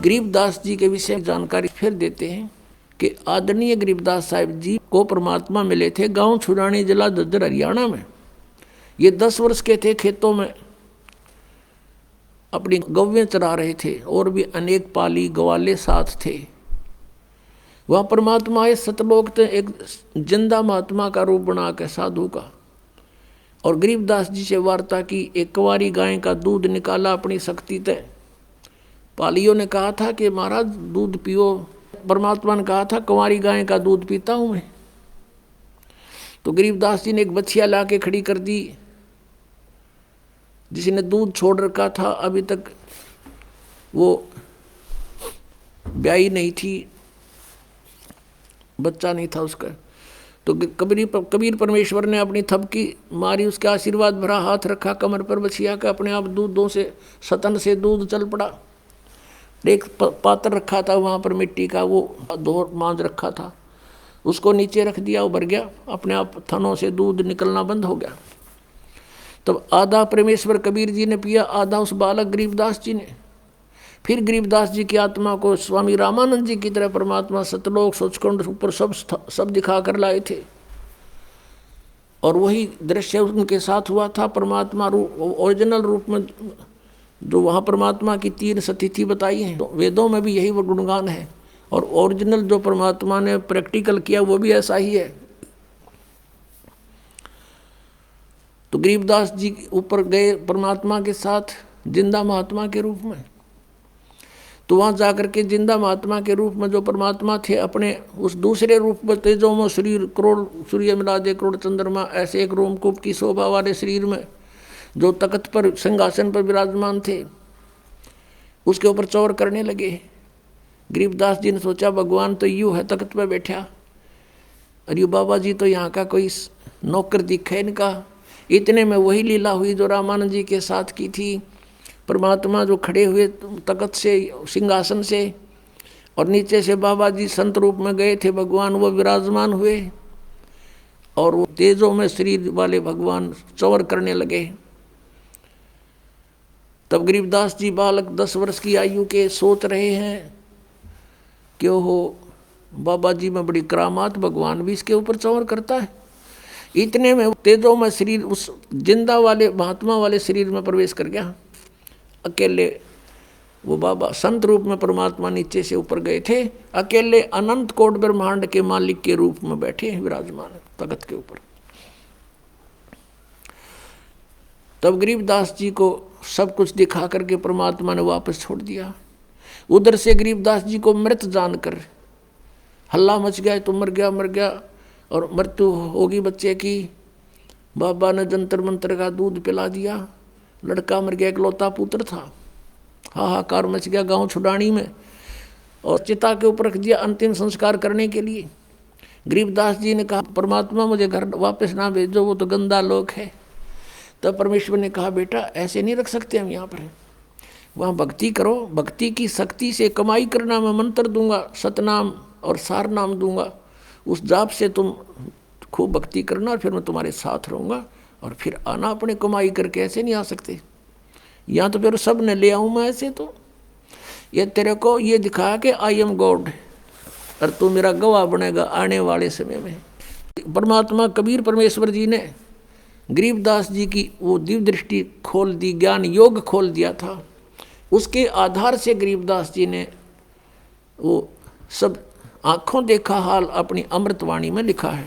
गरीबदास जी के विषय में जानकारी फिर देते हैं कि आदरणीय गरीबदास साहिब जी को परमात्मा मिले थे गांव छुड़ानी जिला दद्दर हरियाणा में। ये 10 वर्ष के थे, खेतों में अपनी गौवें चरा रहे थे और भी अनेक पाली ग्वाले साथ थे। वह परमात्मा आए सतलोक थे एक जिंदा महात्मा का रूप बना के साधु का, और गरीबदास जी से वार्ता की। एक कुंवारी गाय का दूध निकाला अपनी शक्ति तय। पालियों ने कहा था कि महाराज दूध पियो। परमात्मा ने कहा था कुंवारी गाय का दूध पीता हूं मैं। तो गरीबदास जी ने एक बछिया ला के खड़ी कर दी जिसने दूध छोड़ रखा था, अभी तक वो ब्याही नहीं थी, बच्चा नहीं था उसका। तो कबीर परमेश्वर ने अपनी थपकी मारी, उसके आशीर्वाद भरा हाथ रखा कमर पर बछिया का, अपने आप दूधों से सतन से दूध चल पड़ा। एक पात्र रखा था वहाँ पर मिट्टी का, वो धो मांझ रखा था, उसको नीचे रख दिया, वो भर गया, अपने आप थनों से दूध निकलना बंद हो गया। तब आधा परमेश्वर कबीर जी ने पिया, आधा उस बालक गरीबदास जी ने। फिर गरीबदास जी की आत्मा को स्वामी रामानंद जी की तरह परमात्मा सतलोक सचखंड ऊपर सब दिखा कर लाए थे, और वही दृश्य उनके साथ हुआ था। परमात्मा रूप ओरिजिनल रूप में जो वहाँ परमात्मा की 3 स्थिति बताई है, तो वेदों में भी यही वो गुणगान है, और ओरिजिनल जो परमात्मा ने प्रैक्टिकल किया वो भी ऐसा ही है। तो गरीबदास जी ऊपर गए परमात्मा के साथ जिंदा महात्मा के रूप में। तो वहाँ जाकर के जिंदा महात्मा के रूप में जो परमात्मा थे, अपने उस दूसरे रूप में तेजों में शरीर, करोड़ सूर्य मिला दे करोड़ चंद्रमा, ऐसे एक रोमकूप की शोभा वाले शरीर में जो तख्त पर सिंहासन पर विराजमान थे, उसके ऊपर चौर करने लगे। गरीबदास जी ने सोचा भगवान तो यूँ है तख्त पर बैठा, अरे बाबा जी तो यहाँ का कोई नौकर दिखे इनका। इतने में वही लीला हुई जो रामानंद जी के साथ की थी। परमात्मा जो खड़े हुए तख्त से, सिंहासन से, और नीचे से बाबा जी संत रूप में गए थे भगवान, वो विराजमान हुए, और वो तेजों में शरीर वाले भगवान चौर करने लगे। तब गरीबदास जी बालक 10 वर्ष की आयु के सोच रहे हैं कि ओहो बाबा जी में बड़ी करामात, भगवान भी इसके ऊपर चौर करता है। इतने में तेजों में शरीर उस जिंदा वाले महात्मा वाले शरीर में प्रवेश कर गया। अकेले वो बाबा संत रूप में परमात्मा नीचे से ऊपर गए थे, अकेले अनंत कोट ब्रह्मांड के मालिक के रूप में बैठे विराजमान तख्त के ऊपर। तब गरीबदास जी को सब कुछ दिखा करके परमात्मा ने वापस छोड़ दिया। उधर से गरीबदास जी को मृत जानकर हल्ला मच गया, तो मर गया और मृत्यु होगी बच्चे की। बाबा ने जंतर मंत्र का दूध पिला दिया, लड़का मर गया, इकलौता पुत्र था। हाहाकार मच गया गांव छुड़ानी में, और चिता के ऊपर रख दिया अंतिम संस्कार करने के लिए। गरीबदास जी ने कहा परमात्मा मुझे घर वापस ना भेजो, वो तो गंदा लोक है। तब परमेश्वर ने कहा बेटा ऐसे नहीं रख सकते हम यहाँ पर, वहाँ भक्ति करो, भक्ति की शक्ति से कमाई करना। मैं मंत्र दूंगा, सतनाम और सार नाम दूंगा, उस जाप से तुम खूब भक्ति करना, और फिर मैं तुम्हारे साथ रहूँगा, और फिर आना अपने कमाई करके। ऐसे नहीं आ सकते, यहाँ तो फिर सब ने ले आऊँ मैं ऐसे। तो ये तेरे को ये दिखा कि आई एम गॉड, और तू मेरा गवाह बनेगा आने वाले समय में। परमात्मा कबीर परमेश्वर जी ने गरीबदास जी की वो दिव्य दृष्टि खोल दी, ज्ञान योग खोल दिया था। उसके आधार से गरीबदास जी ने वो सब आँखों देखा हाल अपनी अमृतवाणी में लिखा है।